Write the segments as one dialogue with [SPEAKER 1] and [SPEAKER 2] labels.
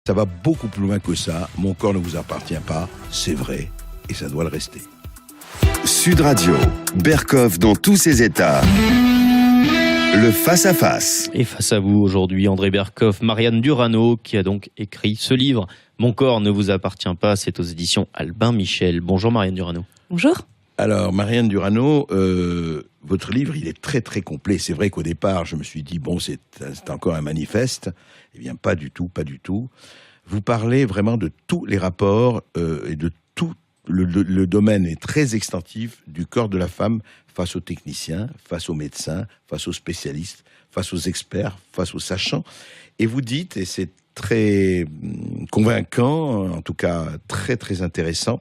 [SPEAKER 1] Ça va beaucoup plus loin que ça. Mon corps ne vous appartient pas, c'est vrai, et ça doit le rester.
[SPEAKER 2] Sud Radio, Berkoff dans tous ses états. Le face-à-face.
[SPEAKER 3] Et face à vous aujourd'hui, André Berkoff, Marianne Durano, qui a donc écrit ce livre. Mon corps ne vous appartient pas, c'est aux éditions Albin Michel. Bonjour Marianne Durano.
[SPEAKER 4] Bonjour.
[SPEAKER 1] Alors, Marianne Durano, votre livre, il est très très complet. C'est vrai qu'au départ, je me suis dit, bon, c'est encore un manifeste. Eh bien, pas du tout, pas du tout. Vous parlez vraiment de tous les rapports et de tout le domaine est très extensif du corps de la femme face aux techniciens, face aux médecins, face aux spécialistes, face aux experts, face aux sachants. Et vous dites, et c'est très convaincant, en tout cas très très intéressant,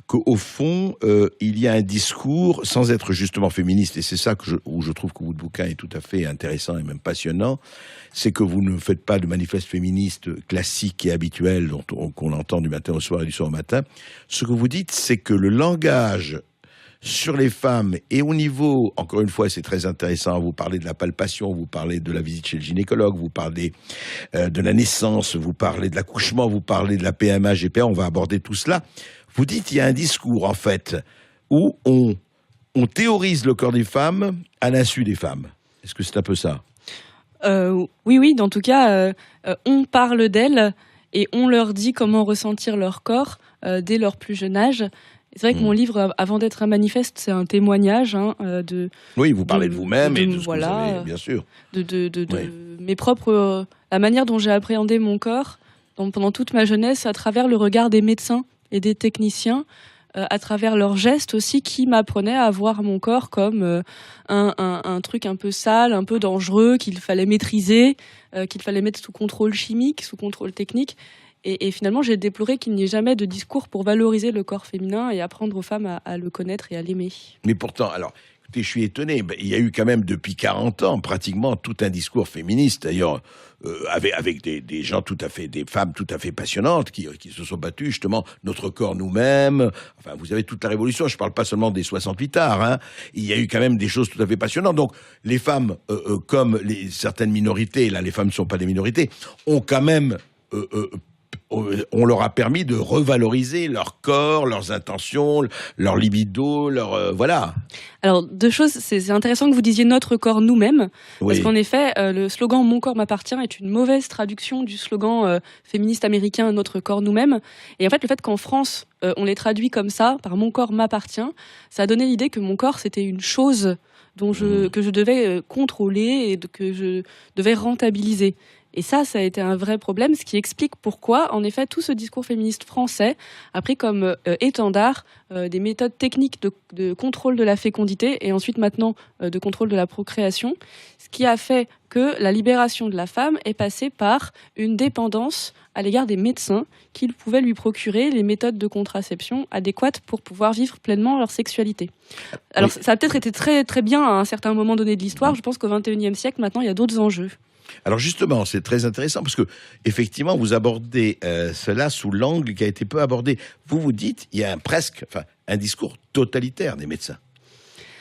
[SPEAKER 1] qu'au fond, il y a un discours, sans être justement féministe, et c'est ça où je trouve que votre bouquin est tout à fait intéressant et même passionnant, c'est que vous ne faites pas de manifeste féministe classique et habituel qu'on entend du matin au soir et du soir au matin. Ce que vous dites, c'est que le langage sur les femmes et au niveau, encore une fois, c'est très intéressant, vous parlez de la palpation, vous parlez de la visite chez le gynécologue, vous parlez de la naissance, vous parlez de l'accouchement, vous parlez de la PMA, GPA, on va aborder tout cela. Vous dites il y a un discours, en fait, où on théorise le corps des femmes à l'insu des femmes. Est-ce que c'est un peu ça ?
[SPEAKER 4] Oui, en tout cas, on parle d'elles et on leur dit comment ressentir leur corps dès leur plus jeune âge. C'est vrai que mon livre, avant d'être un manifeste, c'est un témoignage de... Oui,
[SPEAKER 1] vous parlez de vous-même et de ce que vous avez, bien sûr.
[SPEAKER 4] Mes propres... la manière dont j'ai appréhendé mon corps pendant toute ma jeunesse à travers le regard des médecins et des techniciens, à travers leurs gestes aussi, qui m'apprenaient à voir mon corps comme un truc un peu sale, un peu dangereux, qu'il fallait maîtriser, qu'il fallait mettre sous contrôle chimique, sous contrôle technique. Et finalement, j'ai déploré qu'il n'y ait jamais de discours pour valoriser le corps féminin et apprendre aux femmes à le connaître et à l'aimer.
[SPEAKER 1] Mais pourtant, alors, écoutez, je suis étonné. Il y a eu quand même depuis 40 ans, pratiquement, tout un discours féministe, d'ailleurs, avec des gens tout à fait, des femmes tout à fait passionnantes qui se sont battues, justement, notre corps nous-mêmes. Enfin, vous avez toute la révolution. Je ne parle pas seulement des 68 arts, hein. Il y a eu quand même des choses tout à fait passionnantes. Donc, les femmes, comme certaines minorités, là, les femmes ne sont pas des minorités, ont quand même... on leur a permis de revaloriser leur corps, leurs intentions, leur libido, voilà.
[SPEAKER 4] Alors, deux choses, c'est intéressant que vous disiez notre corps nous-mêmes, parce qu'en effet, le slogan « Mon corps m'appartient » est une mauvaise traduction du slogan féministe américain « Notre corps nous-mêmes ». Et en fait, le fait qu'en France, on les traduit comme ça, par « Mon corps m'appartient », ça a donné l'idée que mon corps, c'était une chose que je devais contrôler et que je devais rentabiliser. Et ça a été un vrai problème, ce qui explique pourquoi, en effet, tout ce discours féministe français a pris comme étendard des méthodes techniques de contrôle de la fécondité et ensuite maintenant de contrôle de la procréation, ce qui a fait que la libération de la femme est passée par une dépendance à l'égard des médecins qui pouvaient lui procurer les méthodes de contraception adéquates pour pouvoir vivre pleinement leur sexualité. Alors ça a peut-être été très, très bien à un certain moment donné de l'histoire. Je pense qu'au XXIe siècle, maintenant, il y a d'autres enjeux.
[SPEAKER 1] Alors justement, c'est très intéressant parce que effectivement, vous abordez cela sous l'angle qui a été peu abordé. Vous dites, il y a un discours totalitaire des médecins.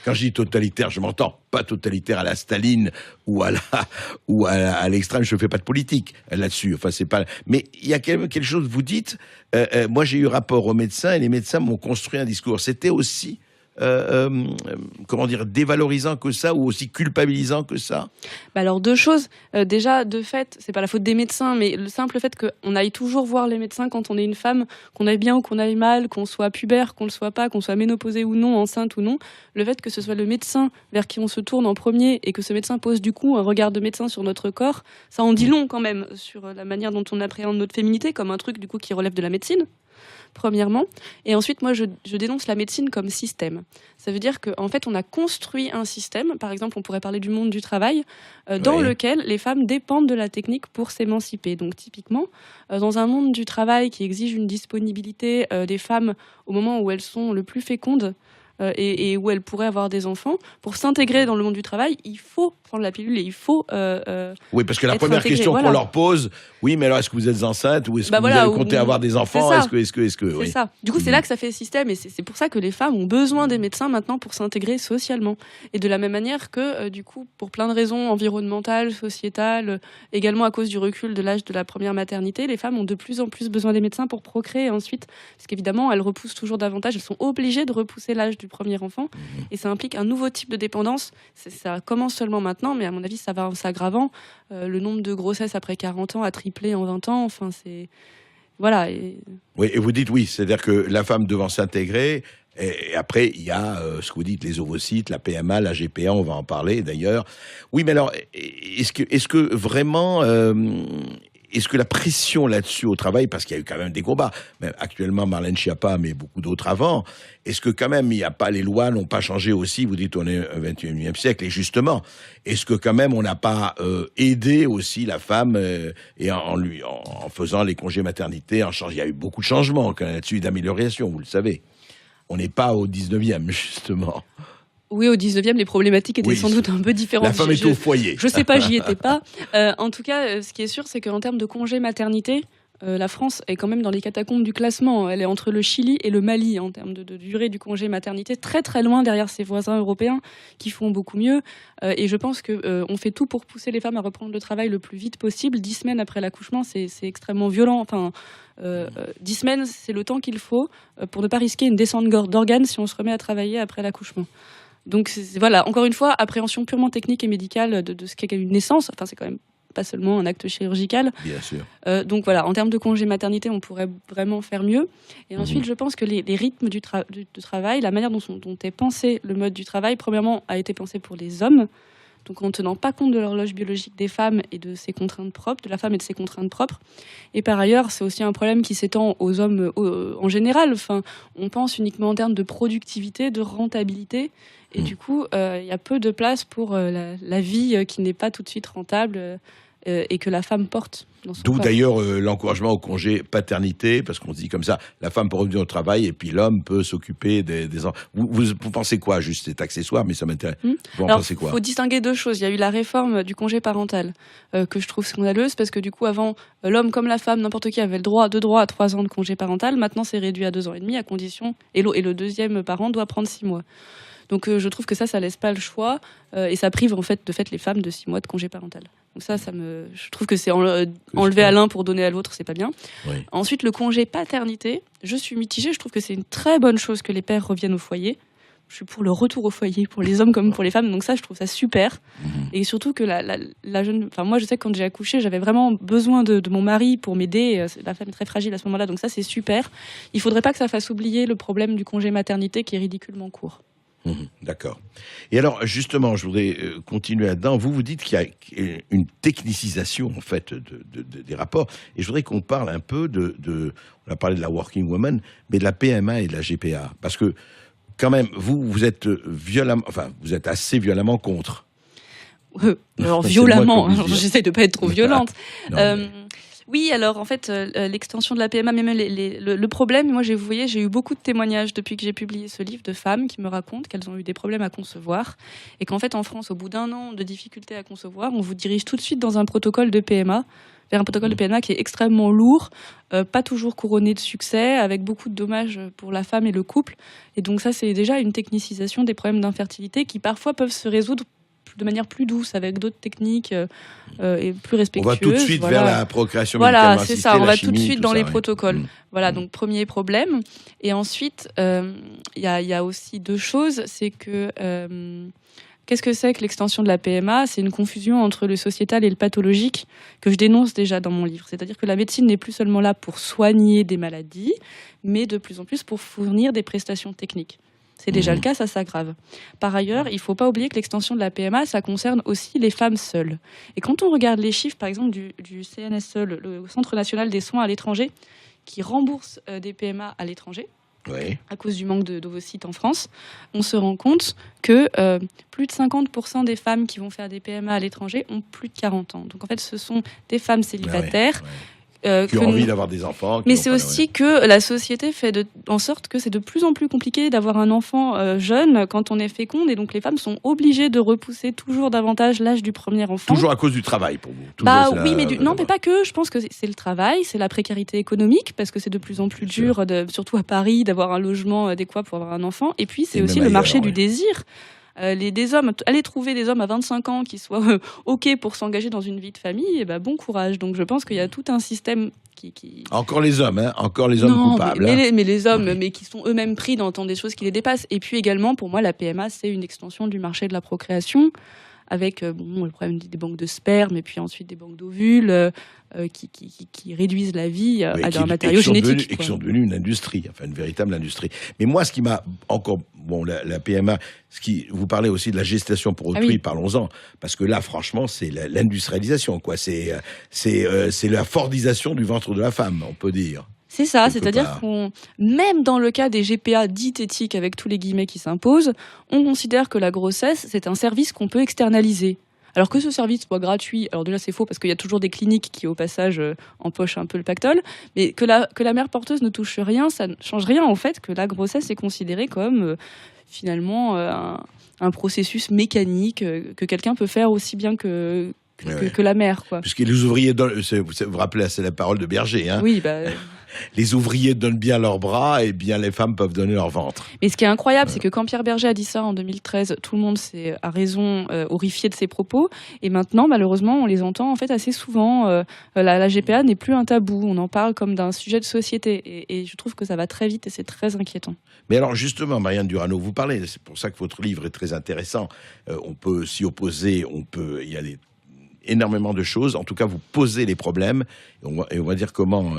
[SPEAKER 1] Quand je dis totalitaire, je m'entends pas totalitaire à la Staline ou à l'extrême. Je fais pas de politique là-dessus. Enfin, c'est pas. Mais il y a quand même quelque chose. Vous dites, moi j'ai eu rapport aux médecins et les médecins m'ont construit un discours. C'était aussi dévalorisant que ça ou aussi culpabilisant que ça?
[SPEAKER 4] Alors deux choses. Déjà, de fait, c'est pas la faute des médecins, mais le simple fait qu'on aille toujours voir les médecins quand on est une femme, qu'on aille bien ou qu'on aille mal, qu'on soit pubère, qu'on le soit pas, qu'on soit ménopausée ou non, enceinte ou non, le fait que ce soit le médecin vers qui on se tourne en premier et que ce médecin pose du coup un regard de médecin sur notre corps, ça en dit long quand même sur la manière dont on appréhende notre féminité comme un truc du coup qui relève de la médecine. Premièrement. Et ensuite, moi, je dénonce la médecine comme système. Ça veut dire qu'en fait, on a construit un système, par exemple, on pourrait parler du monde du travail, dans lequel les femmes dépendent de la technique pour s'émanciper. Donc, typiquement, dans un monde du travail qui exige une disponibilité des femmes au moment où elles sont le plus fécondes, et où elles pourraient avoir des enfants, pour s'intégrer dans le monde du travail, il faut prendre la pilule et il faut
[SPEAKER 1] oui, parce que la première
[SPEAKER 4] intégré.
[SPEAKER 1] question qu'on leur pose, oui, mais alors est-ce que vous êtes enceinte ou est-ce que vous avez compté avoir des enfants? Est-ce que
[SPEAKER 4] c'est
[SPEAKER 1] oui.
[SPEAKER 4] ça. Du coup, c'est là que ça fait système et c'est pour ça que les femmes ont besoin des médecins maintenant pour s'intégrer socialement. Et de la même manière que, du coup, pour plein de raisons environnementales, sociétales, également à cause du recul de l'âge de la première maternité, les femmes ont de plus en plus besoin des médecins pour procréer ensuite, parce qu'évidemment, elles repoussent toujours davantage, elles sont obligées de repousser l'âge du premier enfant, et ça implique un nouveau type de dépendance. Ça commence seulement maintenant, mais à mon avis, ça va en s'aggravant. Le nombre de grossesses après 40 ans a triplé en 20 ans, enfin, c'est... Voilà.
[SPEAKER 1] Oui, et vous dites oui, c'est-à-dire que la femme devant s'intégrer, et après, il y a ce que vous dites, les ovocytes, la PMA, la GPA, on va en parler d'ailleurs. Oui, mais alors, est-ce que vraiment... est-ce que la pression là-dessus au travail, parce qu'il y a eu quand même des combats, même actuellement Marlène Schiappa, mais beaucoup d'autres avant, est-ce que quand même il n'y a pas, les lois n'ont pas changé aussi, vous dites on est au 21e siècle, et justement, est-ce que quand même on n'a pas aidé aussi la femme et en faisant les congés maternité, il y a eu beaucoup de changements quand même là-dessus, d'amélioration, vous le savez. On n'est pas au 19e, justement.
[SPEAKER 4] Oui, au 19e, les problématiques étaient sans doute un peu différentes.
[SPEAKER 1] La femme était au foyer.
[SPEAKER 4] Je sais pas, j'y étais pas. En tout cas, ce qui est sûr, c'est qu'en termes de congé maternité, la France est quand même dans les catacombes du classement. Elle est entre le Chili et le Mali en termes de durée du congé maternité, très très loin derrière ses voisins européens qui font beaucoup mieux. Et je pense qu'on fait tout pour pousser les femmes à reprendre le travail le plus vite possible. 10 semaines après l'accouchement, c'est extrêmement violent. Enfin, 10 semaines, c'est le temps qu'il faut pour ne pas risquer une descente d'organes si on se remet à travailler après l'accouchement. Donc voilà, encore une fois, appréhension purement technique et médicale de ce qu'est une naissance. Enfin, c'est quand même pas seulement un acte chirurgical.
[SPEAKER 1] Bien sûr.
[SPEAKER 4] Donc voilà, en termes de congé maternité, on pourrait vraiment faire mieux. Et ensuite, je pense que les rythmes du travail, la manière dont est pensé le mode du travail, premièrement, a été pensé pour les hommes. Donc en ne tenant pas compte de l'horloge biologique des femmes et de ses contraintes propres, de la femme et de ses contraintes propres. Et par ailleurs, c'est aussi un problème qui s'étend aux hommes en général. Enfin, on pense uniquement en termes de productivité, de rentabilité. Et du coup, il y a peu de place pour la vie qui n'est pas tout de suite rentable et que la femme porte dans son corps.
[SPEAKER 1] D'où d'ailleurs l'encouragement au congé paternité, parce qu'on se dit comme ça, la femme peut revenir au travail et puis l'homme peut s'occuper des enfants. Vous pensez quoi? Juste, c'est accessoire, mais ça m'intéresse. Vous en pensez quoi?
[SPEAKER 4] Il faut distinguer deux choses. Il y a eu la réforme du congé parental que je trouve scandaleuse, parce que du coup, avant, l'homme comme la femme, n'importe qui avait droit à 3 ans de congé parental. Maintenant, c'est réduit à 2 ans et demi à condition, et le deuxième parent doit prendre 6 mois. Donc je trouve que ça laisse pas le choix et ça prive de fait les femmes de 6 mois de congé parental. Donc je trouve que c'est enlever à l'un pour donner à l'autre, c'est pas bien.
[SPEAKER 1] Oui.
[SPEAKER 4] Ensuite, le congé paternité, je suis mitigée. Je trouve que c'est une très bonne chose que les pères reviennent au foyer. Je suis pour le retour au foyer, pour les hommes comme pour les femmes. Donc ça, je trouve ça super. Et surtout que la jeune... Enfin, moi, je sais que quand j'ai accouché, j'avais vraiment besoin de mon mari pour m'aider. La femme est très fragile à ce moment-là, donc ça, c'est super. Il faudrait pas que ça fasse oublier le problème du congé maternité qui est ridiculement court.
[SPEAKER 1] D'accord. Et alors, justement, je voudrais continuer là-dedans. Vous dites qu'il y a une technicisation, en fait, des rapports. Et je voudrais qu'on parle un peu on a parlé de la working woman, mais de la PMA et de la GPA. Parce que, quand même, vous êtes vous êtes assez violemment contre.
[SPEAKER 4] Alors, violemment, j'essaie de pas être trop violente. Oui, alors en fait, l'extension de la PMA, même le problème, moi j'ai eu beaucoup de témoignages depuis que j'ai publié ce livre de femmes qui me racontent qu'elles ont eu des problèmes à concevoir et qu'en fait en France, au bout d'1 an de difficultés à concevoir, on vous dirige tout de suite dans un protocole de PMA, vers un protocole de PMA qui est extrêmement lourd, pas toujours couronné de succès, avec beaucoup de dommages pour la femme et le couple. Et donc ça, c'est déjà une technicisation des problèmes d'infertilité qui parfois peuvent se résoudre de manière plus douce, avec d'autres techniques et plus respectueuses.
[SPEAKER 1] On va tout de suite vers la procréation médicalement
[SPEAKER 4] voilà,
[SPEAKER 1] assistée,
[SPEAKER 4] c'est ça, on va
[SPEAKER 1] chimie,
[SPEAKER 4] tout de suite dans les
[SPEAKER 1] ouais.
[SPEAKER 4] protocoles. Voilà, donc premier problème. Et ensuite, il y a aussi 2 choses, c'est que... qu'est-ce que c'est que l'extension de la PMA? C'est une confusion entre le sociétal et le pathologique que je dénonce déjà dans mon livre. C'est-à-dire que la médecine n'est plus seulement là pour soigner des maladies, mais de plus en plus pour fournir des prestations techniques. C'est déjà le cas, ça s'aggrave. Par ailleurs, il ne faut pas oublier que l'extension de la PMA, ça concerne aussi les femmes seules. Et quand on regarde les chiffres, par exemple, du CNSE, le Centre national des soins à l'étranger, qui rembourse des PMA à l'étranger, à cause du manque d'ovocytes en France, on se rend compte que plus de 50% des femmes qui vont faire des PMA à l'étranger ont plus de 40 ans. Donc en fait, ce sont des femmes célibataires
[SPEAKER 1] qui ont envie d'avoir des enfants.
[SPEAKER 4] Mais c'est aussi que la société fait en sorte que c'est de plus en plus compliqué d'avoir un enfant jeune quand on est féconde, et donc les femmes sont obligées de repousser toujours davantage l'âge du premier enfant.
[SPEAKER 1] Toujours à cause du travail pour vous.
[SPEAKER 4] Oui, mais mais pas que. Je pense que c'est le travail, c'est la précarité économique, parce que c'est de plus en plus dur, surtout à Paris, d'avoir un logement adéquat pour avoir un enfant. Et puis c'est aussi le marché du désir. Aller trouver des hommes à 25 ans qui soient OK pour s'engager dans une vie de famille, bon courage. Donc je pense qu'il y a tout un système qui...
[SPEAKER 1] Encore les hommes, coupables.
[SPEAKER 4] Mais les hommes, mais qui sont eux-mêmes pris dans des choses qui les dépassent. Et puis également, pour moi, la PMA, c'est une extension du marché de la procréation, avec le problème des banques de sperme, et puis ensuite des banques d'ovules qui réduisent la vie à un matériau génétique.
[SPEAKER 1] Et qui sont devenus une industrie, une véritable industrie. Mais moi, ce qui m'a encore... la PMA, vous parlez aussi de la gestation pour autrui, parlons-en. Parce que là, franchement, c'est l'industrialisation, quoi. C'est la fordisation du ventre de la femme, on peut dire.
[SPEAKER 4] C'est ça, c'est-à-dire même dans le cas des GPA dites éthiques, avec tous les guillemets qui s'imposent, on considère que la grossesse, c'est un service qu'on peut externaliser. Alors que ce service soit gratuit, alors déjà c'est faux parce qu'il y a toujours des cliniques qui au passage empochent un peu le pactole, mais que la mère porteuse ne touche rien, ça ne change rien en fait que la grossesse est considérée comme finalement un processus mécanique que quelqu'un peut faire aussi bien que la mère, quoi.
[SPEAKER 1] Puisque les ouvriers vous vous rappelez, c'est la parole de Berger, hein.
[SPEAKER 4] Oui,
[SPEAKER 1] les ouvriers donnent bien leurs bras, et bien les femmes peuvent donner leur ventre.
[SPEAKER 4] Et ce qui est incroyable, c'est que quand Pierre Berger a dit ça en 2013, tout le monde s'est à raison horrifié de ses propos. Et maintenant, malheureusement, on les entend en fait assez souvent. La GPA n'est plus un tabou. On en parle comme d'un sujet de société. Et je trouve que ça va très vite et c'est très inquiétant.
[SPEAKER 1] Mais alors justement, Marianne Durano, vous parlez, c'est pour ça que votre livre est très intéressant. On peut s'y opposer, il y a énormément de choses. En tout cas, vous posez les problèmes et on va dire comment.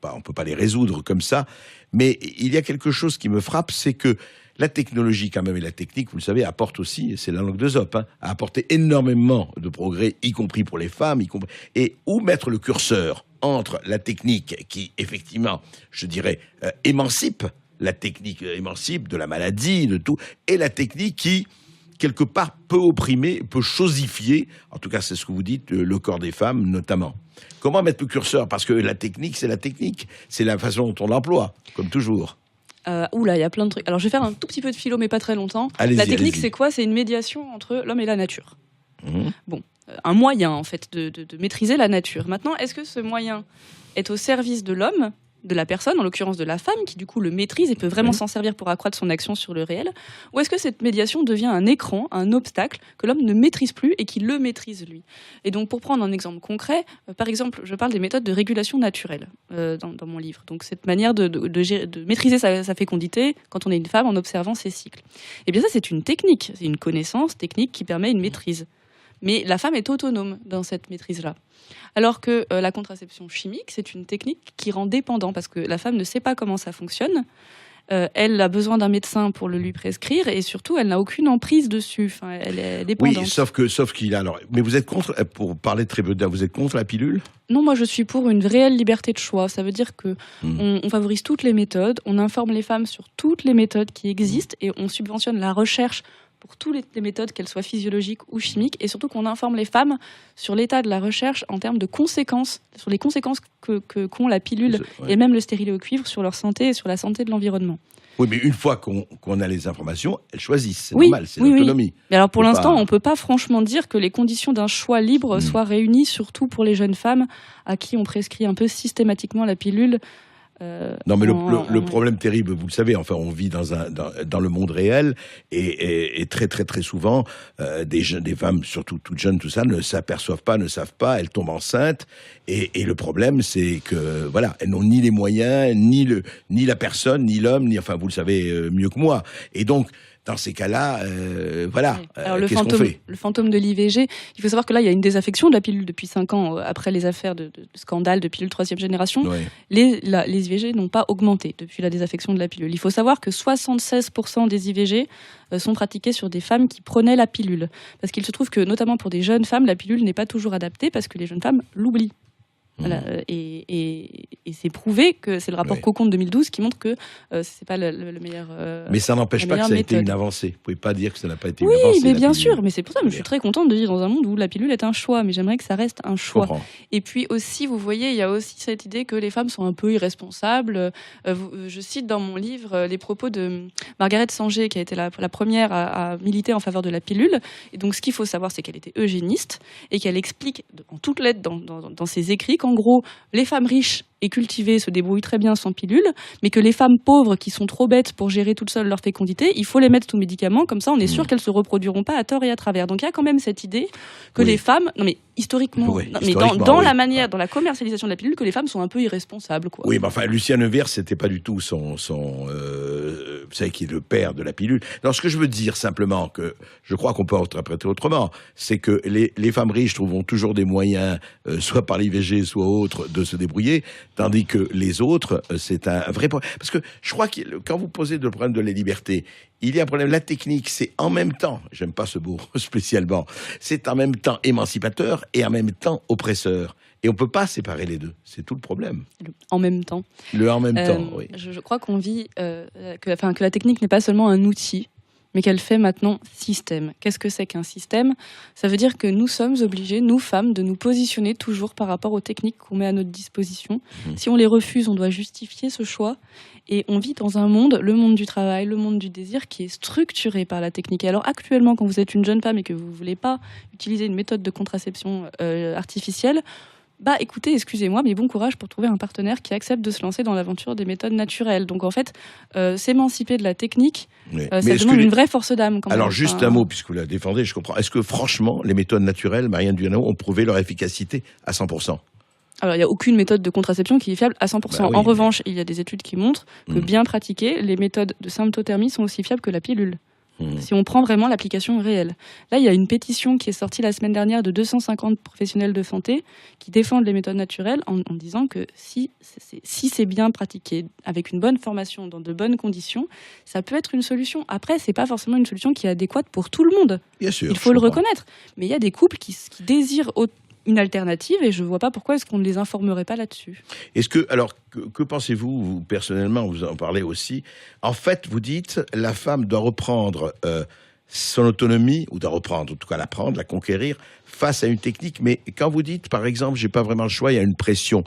[SPEAKER 1] On peut pas les résoudre comme ça. Mais il y a quelque chose qui me frappe, c'est que la technologie quand même et la technique, vous le savez, apporte aussi, c'est la langue de Zop, a apporté énormément de progrès, y compris pour les femmes, et où mettre le curseur entre la technique qui, effectivement, je dirais, émancipe, la technique émancipe de la maladie, de tout, et la technique qui quelque part peut opprimer, peut chosifier, en tout cas c'est ce que vous dites, le corps des femmes notamment. Comment mettre le curseur ? Parce que la technique, c'est la façon dont on l'emploie, comme toujours.
[SPEAKER 4] Il y a plein de trucs. Alors je vais faire un tout petit peu de philo, mais pas très longtemps. La technique, c'est quoi ? C'est une médiation entre l'homme et la nature. Un moyen en fait de maîtriser la nature. Maintenant, est-ce que ce moyen est au service de l'homme, de la personne, en l'occurrence de la femme, qui du coup le maîtrise et peut vraiment s'en servir pour accroître son action sur le réel, ou est-ce que cette médiation devient un écran, un obstacle que l'homme ne maîtrise plus et qui le maîtrise lui ? Et donc pour prendre un exemple concret, par exemple, je parle des méthodes de régulation naturelle dans mon livre. Donc cette manière de maîtriser sa fécondité quand on est une femme en observant ses cycles. Et bien ça c'est une technique, c'est une connaissance technique qui permet une maîtrise. Mais la femme est autonome dans cette maîtrise-là. Alors que la contraception chimique, c'est une technique qui rend dépendant, parce que la femme ne sait pas comment ça fonctionne. Elle a besoin d'un médecin pour le lui prescrire, et surtout, elle n'a aucune emprise dessus. Elle est dépendante.
[SPEAKER 1] Oui, sauf qu'il a... Alors, mais vous êtes contre, pour parler très peu, vous êtes contre la pilule ?
[SPEAKER 4] Non, moi je suis pour une réelle liberté de choix. Ça veut dire que on favorise toutes les méthodes, on informe les femmes sur toutes les méthodes qui existent, et on subventionne la recherche pour toutes les méthodes, qu'elles soient physiologiques ou chimiques, et surtout qu'on informe les femmes sur l'état de la recherche en termes de conséquences, sur les conséquences qu'ont la pilule et même le stérilet au cuivre sur leur santé et sur la santé de l'environnement.
[SPEAKER 1] Oui, mais une fois qu'on a les informations, elles choisissent, c'est normal, c'est l'autonomie.
[SPEAKER 4] Mais alors pour l'instant, on ne peut pas franchement dire que les conditions d'un choix libre soient réunies, surtout pour les jeunes femmes à qui on prescrit un peu systématiquement la pilule.
[SPEAKER 1] Non, mais le problème terrible, vous le savez, enfin, on vit dans le monde réel et très très très souvent des femmes, surtout toutes jeunes, tout ça, ne s'aperçoivent pas, ne savent pas, elles tombent enceintes et le problème c'est que voilà, elles n'ont ni les moyens, ni la personne, ni l'homme, enfin vous le savez mieux que moi, et donc dans ces cas-là, voilà.
[SPEAKER 4] Alors
[SPEAKER 1] qu'est-ce qu'on fait ?
[SPEAKER 4] Le fantôme de l'IVG, il faut savoir que là, il y a une désaffection de la pilule depuis 5 ans, après les affaires de scandale de pilule 3e génération. Ouais. Les IVG n'ont pas augmenté depuis la désaffection de la pilule. Il faut savoir que 76% des IVG sont pratiqués sur des femmes qui prenaient la pilule. Parce qu'il se trouve que, notamment pour des jeunes femmes, la pilule n'est pas toujours adaptée parce que les jeunes femmes l'oublient. Voilà, et c'est prouvé que c'est le rapport
[SPEAKER 1] Ouais.
[SPEAKER 4] Cocon de 2012 qui montre que c'est pas le meilleur.
[SPEAKER 1] Mais ça n'empêche pas que ça a été
[SPEAKER 4] méthode.
[SPEAKER 1] une avancée. Vous pouvez pas dire que ça n'a pas été
[SPEAKER 4] Oui,
[SPEAKER 1] une avancée.
[SPEAKER 4] mais
[SPEAKER 1] la
[SPEAKER 4] bien
[SPEAKER 1] pilule.
[SPEAKER 4] sûr, mais c'est pour ça que je suis très contente de vivre dans un monde où la pilule est un choix, mais j'aimerais que ça reste un
[SPEAKER 1] Je
[SPEAKER 4] choix.
[SPEAKER 1] comprends.
[SPEAKER 4] Et puis aussi, vous voyez, il y a aussi cette idée que les femmes sont un peu irresponsables. Je cite dans mon livre les propos de Margaret Sanger, qui a été la première à militer en faveur de la pilule. Et donc, ce qu'il faut savoir, c'est qu'elle était eugéniste et qu'elle explique en toutes lettres dans ses écrits qu'en gros, les femmes riches et cultivées se débrouillent très bien sans pilule, mais que les femmes pauvres qui sont trop bêtes pour gérer toutes seules leur fécondité, il faut les mettre sous médicaments, comme ça on est sûr qu'elles se reproduiront pas à tort et à travers. Donc il y a quand même cette idée que
[SPEAKER 1] Oui.
[SPEAKER 4] les femmes, non mais historiquement,
[SPEAKER 1] Oui,
[SPEAKER 4] non, mais
[SPEAKER 1] historiquement,
[SPEAKER 4] dans
[SPEAKER 1] oui.
[SPEAKER 4] la manière, dans la commercialisation de la pilule, que les femmes sont un peu irresponsables, quoi.
[SPEAKER 1] Oui, mais enfin, Lucien Neuwirth, c'était pas du tout son vous savez, qui est le père de la pilule. Non, ce que je veux dire simplement, que je crois qu'on peut interpréter autrement, c'est que les femmes riches trouveront toujours des moyens, soit par l'IVG, soit autres, de se débrouiller, tandis que les autres, c'est un vrai problème. Parce que je crois que quand vous posez le problème de la liberté, il y a un problème. La technique, c'est en même temps, j'aime pas ce mot spécialement, c'est en même temps émancipateur et en même temps oppresseur. Et on peut pas séparer les deux. C'est tout le problème.
[SPEAKER 4] En même temps.
[SPEAKER 1] Le en même temps, oui.
[SPEAKER 4] Je crois qu'on vit, que la technique n'est pas seulement un outil, mais qu'elle fait maintenant système. Qu'est-ce que c'est qu'un système ? Ça veut dire que nous sommes obligés, nous femmes, de nous positionner toujours par rapport aux techniques qu'on met à notre disposition. Si on les refuse, on doit justifier ce choix. Et on vit dans un monde, le monde du travail, le monde du désir, qui est structuré par la technique. Et alors actuellement, quand vous êtes une jeune femme et que vous ne voulez pas utiliser une méthode de contraception artificielle, bah écoutez, excusez-moi, mais bon courage pour trouver un partenaire qui accepte de se lancer dans l'aventure des méthodes naturelles. Donc en fait, s'émanciper de la technique,
[SPEAKER 1] Oui.
[SPEAKER 4] ça
[SPEAKER 1] Mais est-ce
[SPEAKER 4] demande
[SPEAKER 1] que
[SPEAKER 4] une vraie force d'âme. Quand
[SPEAKER 1] Alors
[SPEAKER 4] même.
[SPEAKER 1] juste
[SPEAKER 4] Enfin,
[SPEAKER 1] un mot, puisque vous la défendez, je comprends. Est-ce que franchement, les méthodes naturelles, Marianne Duranneau, ont prouvé leur efficacité à 100%?
[SPEAKER 4] Alors il n'y a aucune méthode de contraception qui est fiable à 100%.
[SPEAKER 1] Bah oui,
[SPEAKER 4] En
[SPEAKER 1] mais-
[SPEAKER 4] revanche, il y a des études qui montrent que bien pratiquées, les méthodes de symptothermie sont aussi fiables que la pilule. Si on prend vraiment l'application réelle. Là, il y a une pétition qui est sortie la semaine dernière de 250 professionnels de santé qui défendent les méthodes naturelles en disant que si c'est bien pratiqué avec une bonne formation, dans de bonnes conditions, ça peut être une solution. Après, c'est pas forcément une solution qui est adéquate pour tout le monde.
[SPEAKER 1] Bien sûr.
[SPEAKER 4] Il faut
[SPEAKER 1] je
[SPEAKER 4] le
[SPEAKER 1] comprends.
[SPEAKER 4] reconnaître. Mais il y a des couples qui désirent une alternative et je vois pas pourquoi est-ce qu'on ne les informerait pas là-dessus.
[SPEAKER 1] Est-ce que, alors, que pensez-vous, vous, personnellement, vous en parlez aussi. En fait, vous dites, la femme doit reprendre son autonomie, ou doit reprendre, en tout cas la prendre, la conquérir, face à une technique. Mais quand vous dites, par exemple, j'ai pas vraiment le choix, il y a une pression.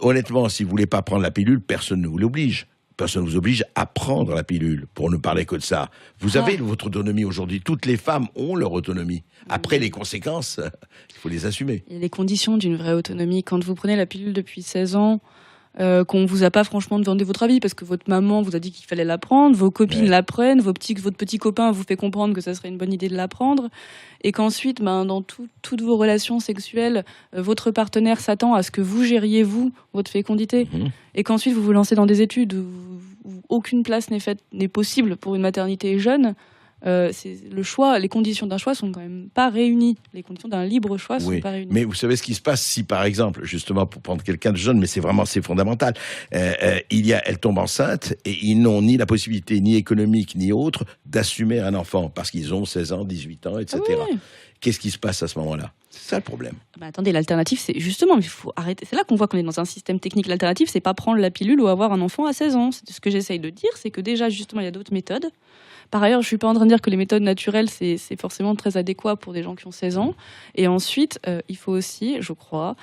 [SPEAKER 1] Honnêtement, si vous voulez pas prendre la pilule, personne ne vous l'oblige. Personne ne vous oblige à prendre la pilule, pour ne parler que de ça. Vous avez votre autonomie aujourd'hui. Toutes les femmes ont leur autonomie. Après, les conséquences, il faut les assumer.
[SPEAKER 4] Il y a les conditions d'une vraie autonomie. Quand vous prenez la pilule depuis 16 ans, qu'on ne vous a pas franchement demandé votre avis parce que votre maman vous a dit qu'il fallait la prendre, vos copines la prennent, votre petit copain vous fait comprendre que ça serait une bonne idée de la prendre, et qu'ensuite, dans toutes vos relations sexuelles, votre partenaire s'attend à ce que vous gériez, votre fécondité, et qu'ensuite vous vous lancez dans des études où aucune place n'est possible pour une maternité jeune. Le choix, les conditions d'un choix sont quand même pas réunies. Les conditions d'un libre choix sont pas réunies.
[SPEAKER 1] Mais vous savez ce qui se passe si, par exemple, justement, pour prendre quelqu'un de jeune, mais c'est fondamental, elle tombe enceinte et ils n'ont ni la possibilité, ni économique, ni autre, d'assumer un enfant parce qu'ils ont 16 ans, 18 ans, etc.
[SPEAKER 4] Oui.
[SPEAKER 1] Qu'est-ce qui se passe à ce moment-là? C'est ça le problème.
[SPEAKER 4] Attendez, l'alternative, c'est justement, il faut arrêter. C'est là qu'on voit qu'on est dans un système technique. L'alternative, c'est pas prendre la pilule ou avoir un enfant à 16 ans. Ce que j'essaye de dire, c'est que déjà, justement, il y a d'autres méthodes. Par ailleurs, je suis pas en train de dire que les méthodes naturelles, c'est forcément très adéquat pour des gens qui ont 16 ans. Et ensuite, il faut aussi, je crois,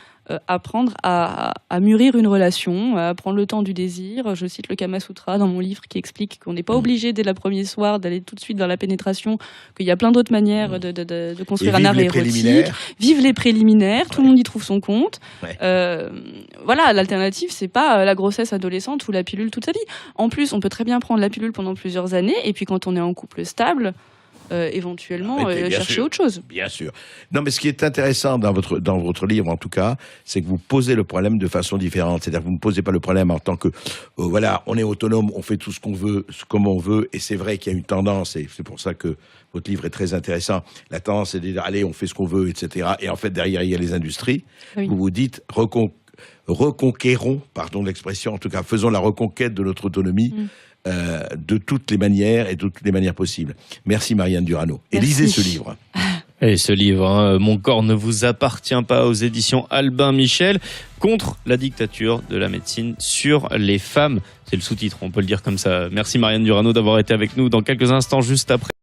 [SPEAKER 4] apprendre à mûrir une relation, à prendre le temps du désir. Je cite le Kama Sutra dans mon livre qui explique qu'on n'est pas obligé dès le premier soir d'aller tout de suite vers la pénétration, qu'il y a plein d'autres manières de construire un art érotique. Vive les préliminaires, tout le monde y trouve son compte.
[SPEAKER 1] Ouais.
[SPEAKER 4] Voilà, l'alternative, c'est pas la grossesse adolescente ou la pilule toute sa vie. En plus, on peut très bien prendre la pilule pendant plusieurs années, et puis quand on est en couple stable, éventuellement chercher autre chose.
[SPEAKER 1] Bien sûr. Non, mais ce qui est intéressant dans votre livre, en tout cas, c'est que vous posez le problème de façon différente. C'est-à-dire que vous ne posez pas le problème en tant que, voilà, on est autonome, on fait tout ce qu'on veut, comme on veut, et c'est vrai qu'il y a une tendance, et c'est pour ça que votre livre est très intéressant. La tendance, c'est de dire, allez, on fait ce qu'on veut, etc. Et en fait, derrière, il y a les industries.
[SPEAKER 4] Oui.
[SPEAKER 1] Vous vous dites, reconquérons, pardon de l'expression, en tout cas, faisons la reconquête de notre autonomie. De toutes les manières et de toutes les manières possibles. Merci Marianne Duranneau. Et
[SPEAKER 4] Merci.
[SPEAKER 1] lisez ce livre.
[SPEAKER 3] Et ce livre, Mon corps ne vous appartient pas, aux éditions Albin Michel, contre la dictature de la médecine sur les femmes. C'est le sous-titre, on peut le dire comme ça. Merci Marianne Durano d'avoir été avec nous dans quelques instants, juste après.